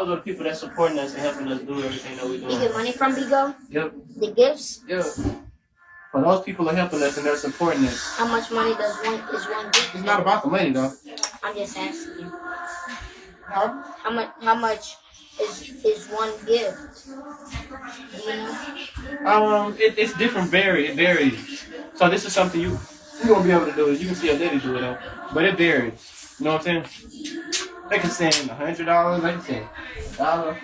All the people that's supporting us and helping us do everything that we do. You get money from Bigo? Yep. The gifts? Yep. Well, those people are helping us and they're supporting us. How much money is one gift? It's not about the money though. I'm just asking. Huh? How much is one gift? You know? It's different. It varies. So this is something you gonna be able to do. Is you can see your daddy do it though, but it varies. You know what I'm saying? They can send $100. They can send $1.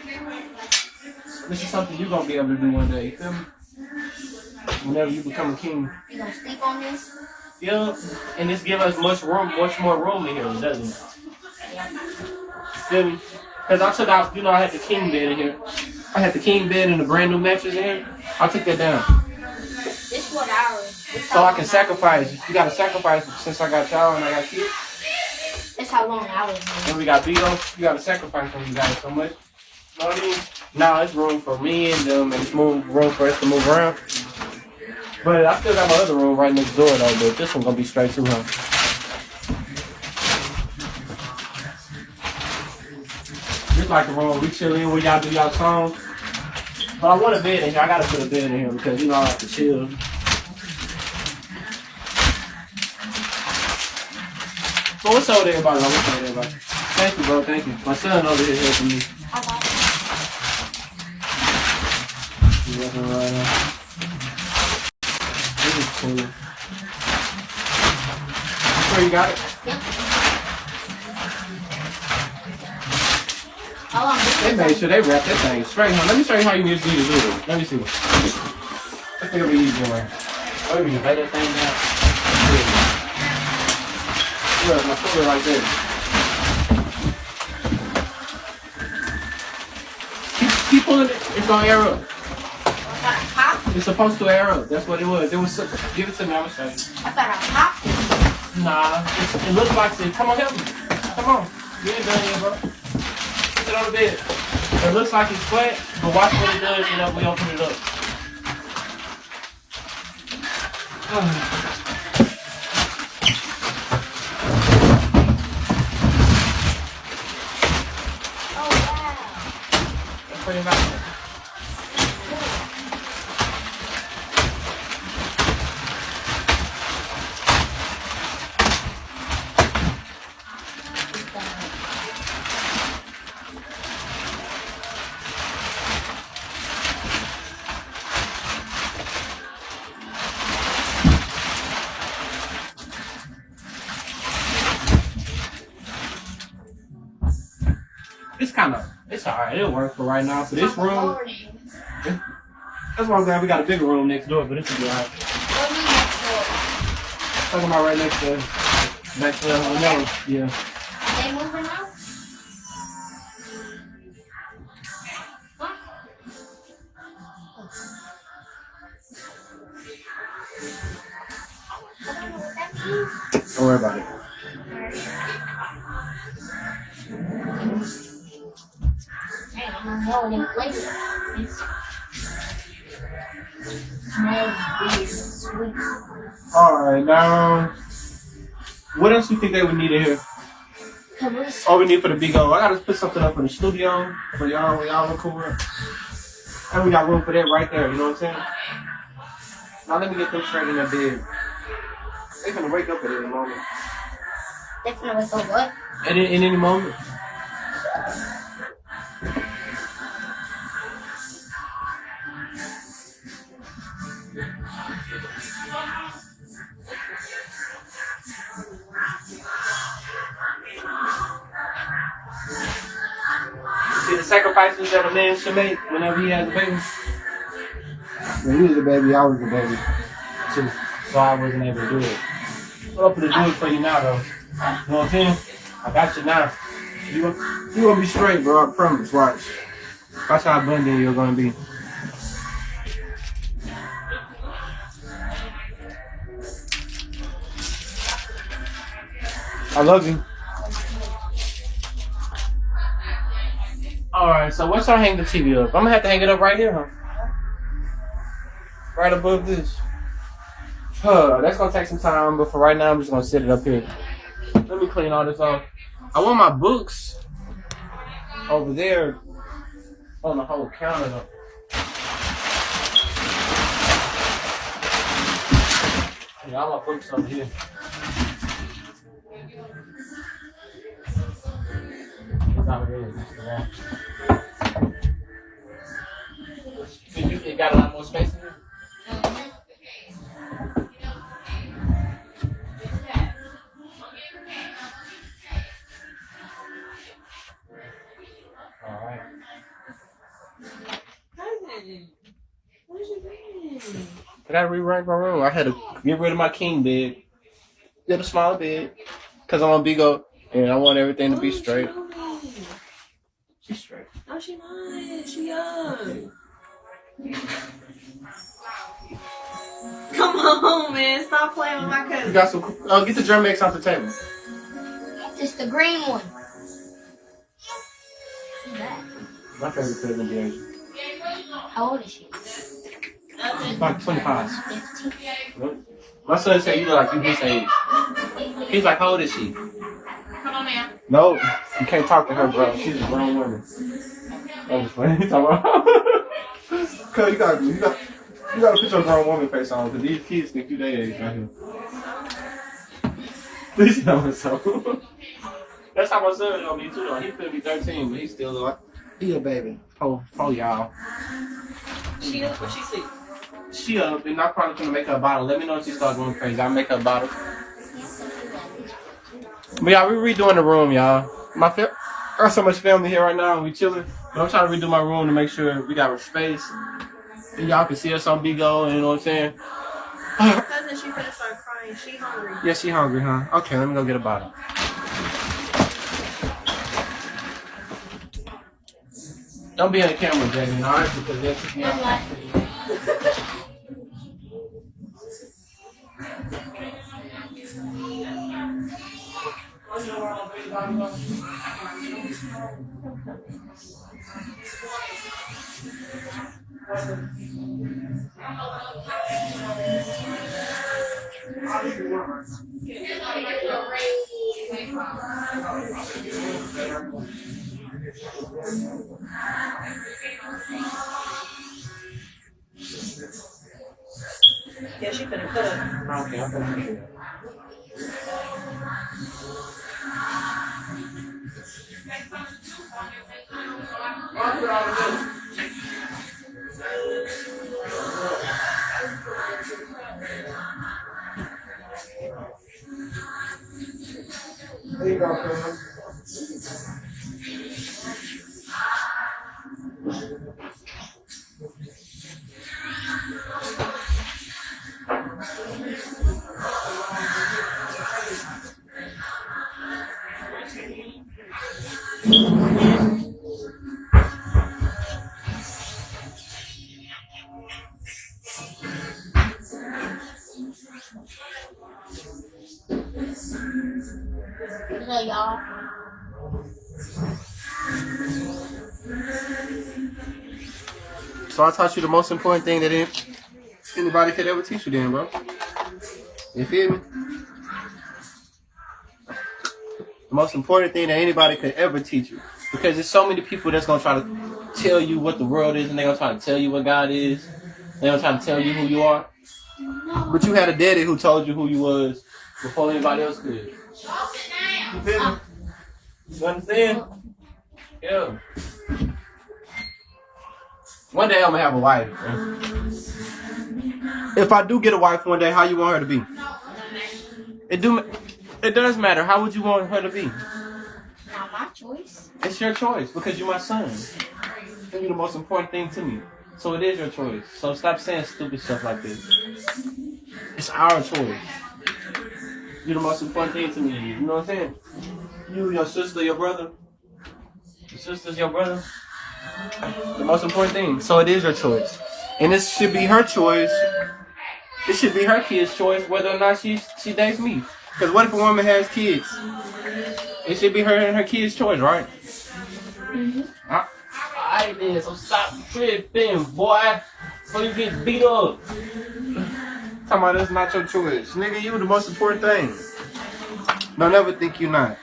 This is something you gonna be able to do one day. You feel me? Whenever you become a king. You gonna sleep on this? Yeah, and this give us much more room in here, doesn't it? Yeah. Feel me? Because I took out, I had the king bed in here. I had the king bed and the brand new mattress in here. I took that down. This what ours. So I can sacrifice. You gotta sacrifice since I got y'all and I got kids. That's how long ours is. Then we got Bigo. You gotta sacrifice when you got it so much. You know what I mean? Now it's room for me and them, and it's room for us to move around. But I still got my other room right next door though, but this one gonna be straight too, huh? Just like the room we chill in where y'all do y'all songs. But I want a bed in here. I gotta put a bed in here because I like to chill. So what's up with everybody? What's up with everybody? Thank you, bro. Thank you. My son over here helping me. This is cool. Sure you got it? Yep. They made sure they wrap that thing straight. Huh? Let me show you how you need to do it. Let me see. I think it'll be easier, right? Oh, you can lay that thing down. Look, my foot right there. Keep pulling it. It's gonna air up. It's supposed to air up. That's what it was. Give it to me. I'm gonna show you. I thought I popped it. Nah, it looks like it. Come on, help me. Come on. You ain't done yet, bro. Put it on the bed. It looks like it's flat, but watch what it does when we open it up. Oh, wow. That's pretty nice. It's alright. It'll work for right now. For this room, that's why I'm glad we got a bigger room next door, but it's gonna be alright. What do you mean next door? Talking about right next to, back to, no, yeah. Are they moving now? Huh? I don't know what that means. Don't worry about it. I don't know what it plays. It's sweet. Alright, now, what else you think they would need in here? All we need for the Bigo. I gotta put something up for the studio for y'all when y'all look cool. And we got room for that right there, you know what I'm saying? Now let me get them straight in their bed. They're gonna wake up at any moment. They're gonna wake up what? In any moment. See the sacrifices that a man should make whenever he has a baby? When he was a baby, I was a baby too. So I wasn't able to do it. I'm up to do it for you now though. You know what I'm saying? I got you now. You gonna be straight, bro. I promise. Watch. Watch how abundant you're gonna be. I love you. Alright, so once I hang the TV up, I'm gonna have to hang it up right here, huh? Right above this. That's gonna take some time, but for right now, I'm just gonna set it up here. Let me clean all this off. I want my books over there on the whole counter though. Yeah, I'm gonna put some here. That's how it is. Yeah. So you got a lot more space in here? Alright. I gotta rewrite my room. I had to get rid of my king bed. Get a smaller bed. Cause I'm on Bigo and I want everything to be straight. She's straight. No, she not. She young. Come on, man. Stop playing with my cousin. You got some. Get the drum mix off the table. It's the green one. Who's that? My favorite cousin, Gary. How old is she? About 25. 15. My son said you look like you his age. He's like, how old is she? Come on now. No, you can't talk to her, bro. She's a grown woman. I'm just playing. He's talking about. Cause you gotta put your grown woman face on, cause these kids think you their age right here. Please know myself. That's how my son is on me too though. He could be 13, but he's still like he a baby. Oh y'all. She up or she sleep? She up and I'm probably gonna make her a bottle. Let me know if she starts going crazy. I'll make her a bottle. But y'all, we redoing the room, y'all. I got so much family here right now and we chilling. But I'm trying to redo my room to make sure we got space. And y'all can see us on Bigo, you know what I'm saying? Cousin, she finna start crying. She hungry. Yeah, she hungry, huh? Okay, let me go get a bottle. Don't be on the camera, Jamie, alright? Because that's yeah. Yeah, she finna cook. Okay, I'm gonna do that. There you go, Colonel. So y'all. So I taught you the most important thing that anybody could ever teach you then, bro. You feel me? The most important thing that anybody could ever teach you. Because there's so many people that's going to try to tell you what the world is and they're going to try to tell you what God is. They're going to try to tell you who you are. But you had a daddy who told you who you was before anybody else could. You feel me? You understand? Yeah. One day I'm gonna have a wife. If I do get a wife one day, how you want her to be? It does matter. How would you want her to be? Not my choice. It's your choice because you're my son. You're the most important thing to me. So it is your choice. So stop saying stupid stuff like this. It's our choice. You're the most important thing to me. You know what I'm saying? You, your sister, your brother. Your sister's your brother. The most important thing. So it is your choice. And it should be her choice. It should be her kid's choice whether or not she dates me. Because what if a woman has kids? It should be her and her kid's choice, right? Mm-hmm. Alright then, so stop tripping, boy. So you get beat up. Talking about that's not your choice. Nigga, you the most important thing. Don't ever think you're not.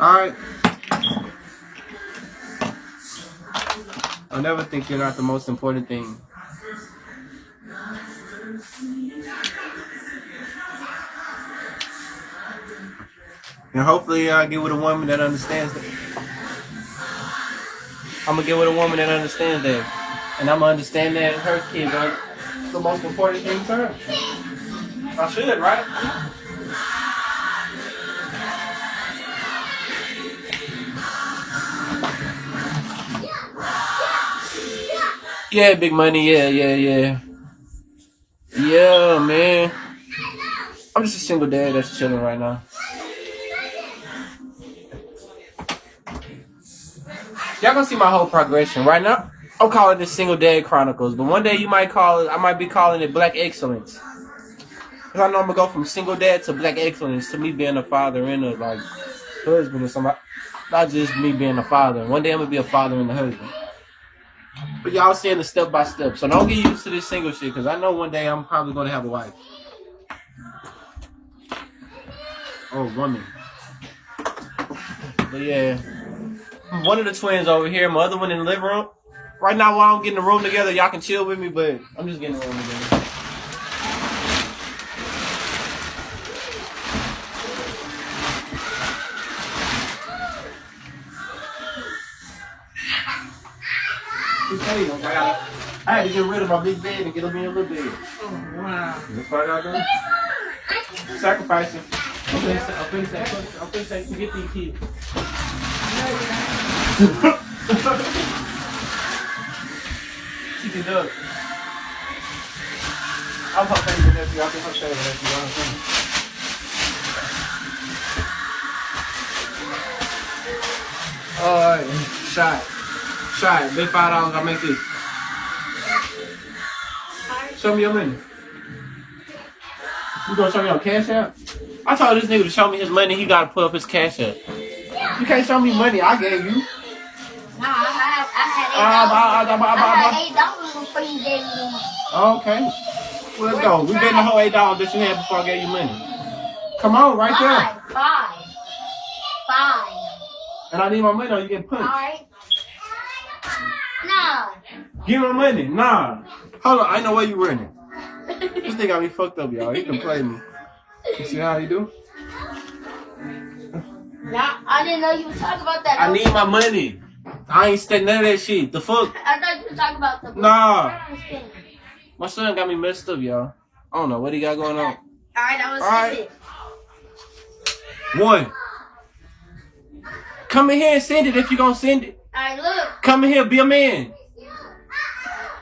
Alright? I'll never think you're not the most important thing. And hopefully I'll get with a woman that understands that. I'm gonna get with a woman that understands that. And I'm gonna understand that her kids are the most important thing to her. I should, right? Yeah, big money, yeah. Yeah, man. I'm just a single dad that's chilling right now. Y'all gonna see my whole progression. Right now, I'm calling this Single Dad Chronicles, but one day you might call it, I might be calling it Black Excellence. Cause I know I'm gonna go from single dad to Black Excellence to me being a father and a like husband or somebody. Not just me being a father. One day I'm gonna be a father and a husband. But y'all seeing the step by step. So don't get used to this single shit, cause I know one day I'm probably gonna have a wife. Or a woman. But yeah. One of the twins over here, my other one in the living room. Right now while I'm getting the room together, y'all can chill with me, but I'm just getting the room together. I had to get rid of my big bed and get me a little bed. Oh, wow. That's what I gotta do. Sacrificing. I'm finna say, forget these kids. She can do it. I'm her favorite nephew. I think her favorite nephew. Shot. Big $5. I'll make this. Show me your money. You gonna show me your cash app? I told this nigga to show me his money. He gotta put up his cash app. You can't show me money I gave you. Nah, I had $8 before you gave me the money. Okay. Well, let's go. We betting the whole $8 that you had before I gave you money. Come on, right there. Five. And I need my money or you get punched. Alright. No. Give me my money. Nah. Hold on. I know where you running. This nigga got me fucked up, y'all. He can play me. You see how you do? Nah, I didn't know you were talking about that. I need my money. I ain't said none of that shit. The fuck? I thought you were talking about the book. Nah. My son got me messed up, y'all. I don't know what he got going on. Alright, I was Alright. 1. Come in here and send it if you gonna send it. Alright, look. Come in here, be a man.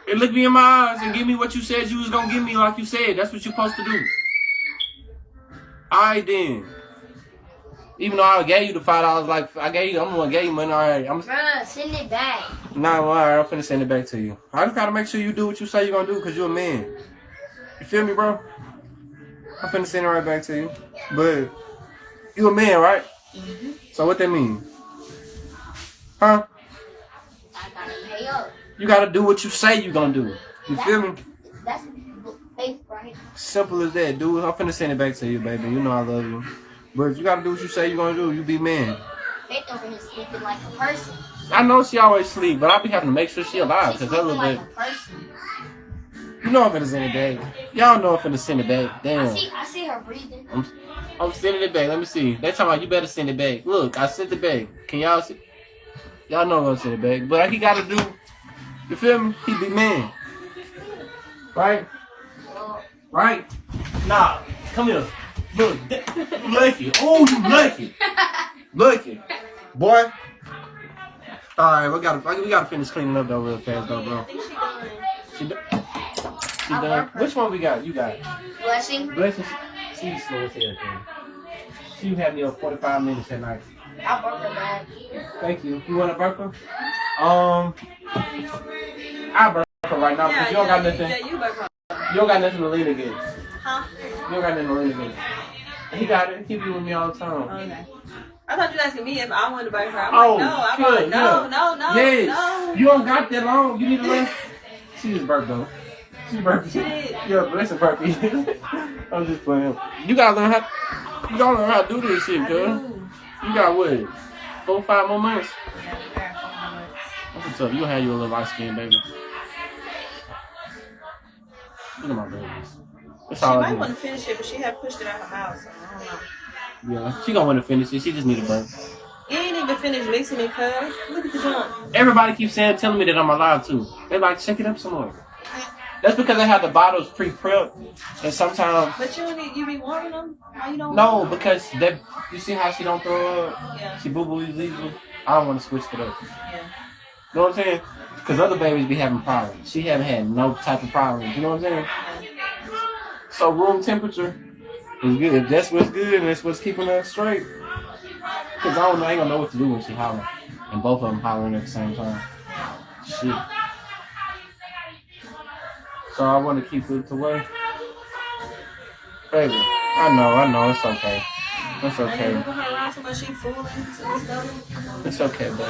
And look me in my eyes and give me what you said you was gonna give me like you said. That's what you're supposed to do. Alright then. Even though I gave you the $5, like I'm the one gave you money. Alright, Bruh, send it back. Nah, well, alright, I'm finna send it back to you. I just gotta make sure you do what you say you're gonna do because you're a man. You feel me, bro? I'm finna send it right back to you. But you a man, right? Mm-hmm. So what that mean? Huh? I gotta pay up. You gotta do what you say you gonna do. You feel me? That's faith, right? Simple as that, dude. I'm finna send it back to you, baby. You know I love you. But you gotta do what you say you gonna do. You be man. Faith over here sleeping like a person. I know she always sleep, but I be having to make sure she alive. She's Cause that sleeping little like bit. a person. You know I'm finna send it back. Y'all know I'm finna send it back. Damn. I see her breathing. I'm sending it back. Let me see. They talking about you better send it back. Look, I sent it back. Can y'all see? Y'all know I'm gonna send it back. But he gotta do, you feel me? He be man. Right? Right? Nah, come here. Look, you lucky. Oh, you lucky. Lucky. Boy. Alright, we gotta finish cleaning up though real fast though, bro. I think she done. She done? Which one we got? You got Blessing. Blessings. She's slow as hell, man. She had me up 45 minutes at night. I broke her back. Thank you. You want a burger? I burger right now because you don't got nothing. Yeah, you better. You don't got nothing to lean against. Huh? You don't got nothing to lean against. He got it. He be with me all the time. Okay. I thought you were asking me if I wanted to buy her. I'm Oh, like, no. I'm good, like, no, yeah. no. Yes. You don't got that long. You need to learn. She just burped though. She burped. She did. Yeah, blessing burpee. I'm just playing. You gotta learn how to do this shit, cuz. You got what? 4 or 5 more months? What's up? You have your little light skin, baby. Look at my babies. That's She all I might do. want to finish it, but she had pushed it out her mouth, so I don't know. Yeah, she gonna want to finish it. She just need a burp. You ain't even finished mixing it, cuz. Look at the jump. Everybody keeps telling me that I'm alive too. They're like, check it up some more. That's because they have the bottles pre-prepped, and sometimes. But you be warming them? Why you don't? No, because that. You see how she don't throw up? Yeah. She boo boo easily. I don't want to switch it up. Yeah. You know what I'm saying? Because other babies be having problems. She haven't had no type of problems. You know what I'm saying? So room temperature is good. If that's what's good and that's what's keeping her straight. Because I don't know, I ain't gonna know what to do when she hollering. And both of them hollering at the same time. Shit. So I want to keep it away. Baby, I know, it's okay. It's okay. Moving her around so much she fooling. It's okay, baby.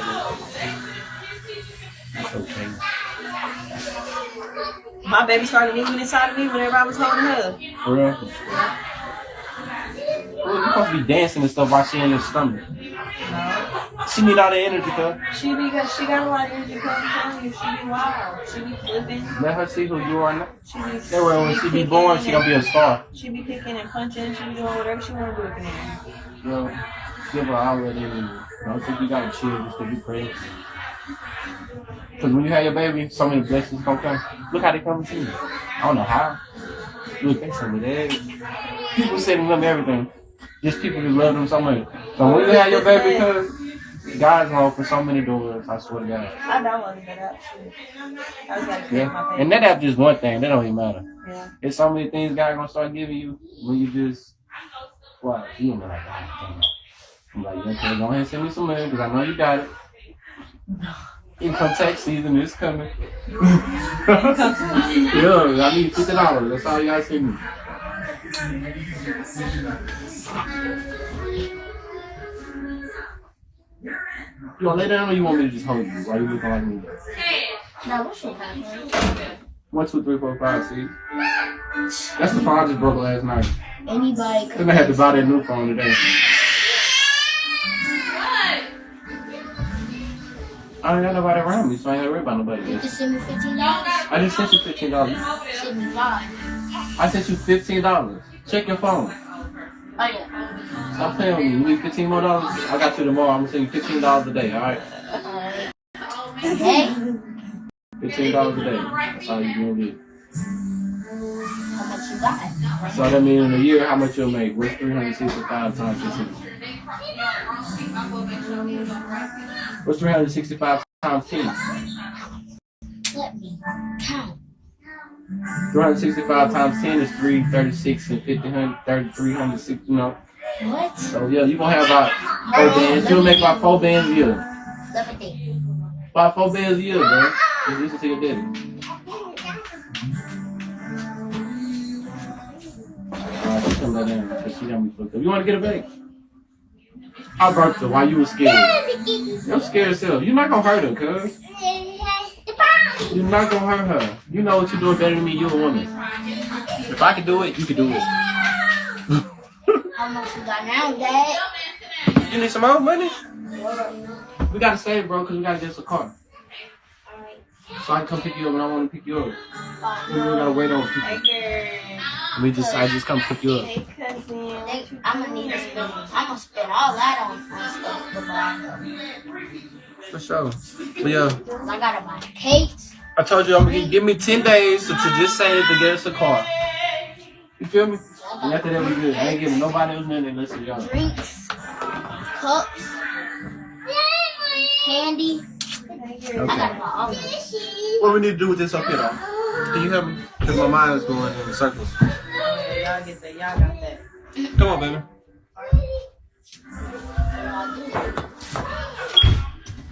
It's okay. My baby started moving inside of me whenever I was holding her. For real? Well, you supposed to be dancing and stuff while she in her stomach. No. She need all the energy, cuz. She got a lot of energy, cuz I'm telling you. She be wild. She be flipping. Let her see who you are now. She be, That way when she be born, she gonna be a star. She be picking and punching. She be doing whatever she want to do with me. Yo, give her all that energy. I don't think you gotta chill just to be crazy. Because when you have your baby, so many blessings gonna come. Look how they come to you. I don't know how. Look, they send me that. People sending them everything. Just people that love them so much. So when you have your baby, cuz God's gonna open so many doors, I swear to God. I downloaded that app too. I just gotta create my Yeah. page. And that app just one thing, that don't even matter. Yeah. There's so many things God gonna start giving you when you just what? You don't know like that. I'm like, okay, go ahead and send me some money because I know you got it. Income tax season is coming. Yeah, I need $50. That's all y'all send me. You wanna lay down or you want me to just hold you? Why you looking like me? No, what's your password? 1, 2, 3, 4, 5, 6. That's the phone I just broke last night. Anybody Then I had to buy that new phone today. I don't got nobody around me, so I ain't gotta worry about nobody You else. just send me $15? I just sent you $15. Send me 5. I sent you $15. Check your phone. Oh yeah. Stop playing with me. You need $15 more? I got you tomorrow. I'm gonna send you $15 a day, alright? Hey. $15 a day. That's all you're gonna get. How much you got? So that means in a year, how much you'll make? What's 365 times 15? What's 365 times 10? Let me count. 365 times 10 is 336 and 360, you know. What? So yeah, you gonna have about 4 bands. You'll make about 4 bands a year. Let me think. About 4 bands a year, bro. Just listen to your daddy. Alright, she come back down because she got me fucked up. You wanna get a bag? I burped her while you were scared. You're scared as hell. You're not gonna hurt her, cuz. You're not gonna hurt her. You know what you're doing better than me. You're a woman. If I can do it, you can do it. How much you got now, Dad? You need some more money? We gotta save, bro, because we gotta get us a car. So I can come pick you up when I want to pick you up. We gotta wait on people. I just come pick you up. Hey, cousin. I'm gonna need to spend. I'm gonna spend all that on fun stuff. For sure. But yeah, I gotta buy cakes. I told you I'm gonna give me 10 days to just save to get us a car. You feel me? And after that, we good. I ain't giving nobody else nothing unless it's y'all. Drinks, cups, candy. I gotta buy all of it. What we need to do with this up here, though? Can you help me? Because my mind is going in circles. Y'all get that. Y'all got that. Come on, baby.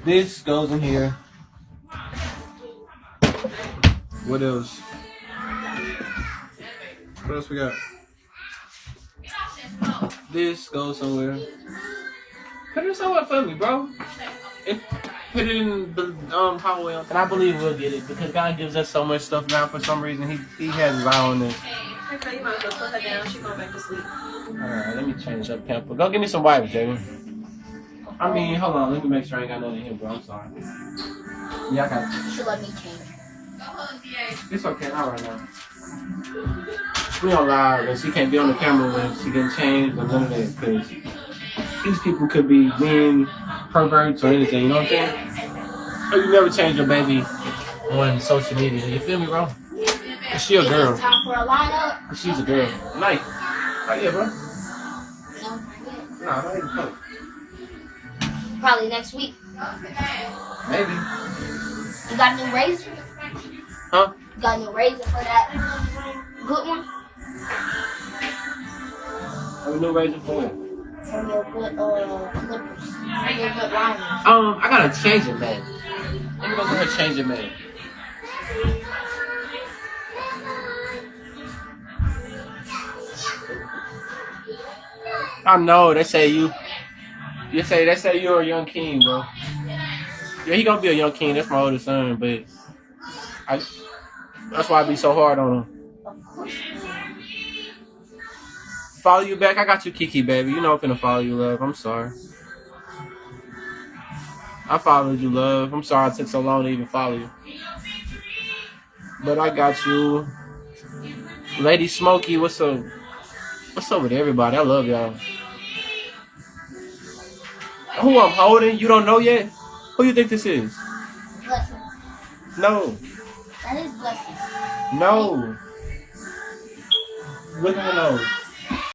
This goes in here. What else? What else we got? This goes somewhere. Put it somewhere for me, bro. And put it in the hallway. And I believe we'll get it because God gives us so much stuff now. For some reason, He has His eye on it. Okay, you might as well put her down. She's going back to sleep. Alright, let me change up pamper. Go get me some wipes, Jalen. I mean, hold on. Let me make sure I ain't got nothing in here, bro. I'm sorry. Yeah, I got you. You should let me change. It's okay, not right now. We don't lie, and she can't be on the camera when she getting changed or none of that, because these people could be mean, perverts, or anything, you know what I'm saying? So you never change your baby on social media, you feel me, bro? Cause she a girl. It's time for a lineup. Cause she's a girl. Nice. Right here, bro. No, Nah, not even close. probably next week. Maybe. You got a new razor? Huh? You got a new razor for that good one? I have a new razor for it. For your good clippers. For your good liners. I gotta change it, man. Let me go ahead and change it, man. I know, they say you're a young king, bro. Yeah, he gonna be a young king. That's my oldest son, but that's why I be so hard on him. Of course. Follow you back. I got you, Kiki, baby. You know I'm finna follow you, love. I'm sorry. I followed you, love. I'm sorry it took so long to even follow you. But I got you. Lady Smokey, what's up? What's up with everybody? I love y'all. Who I'm holding? You don't know yet? Who you think this is? Blessing. No. That is blessing. No. Look at the nose.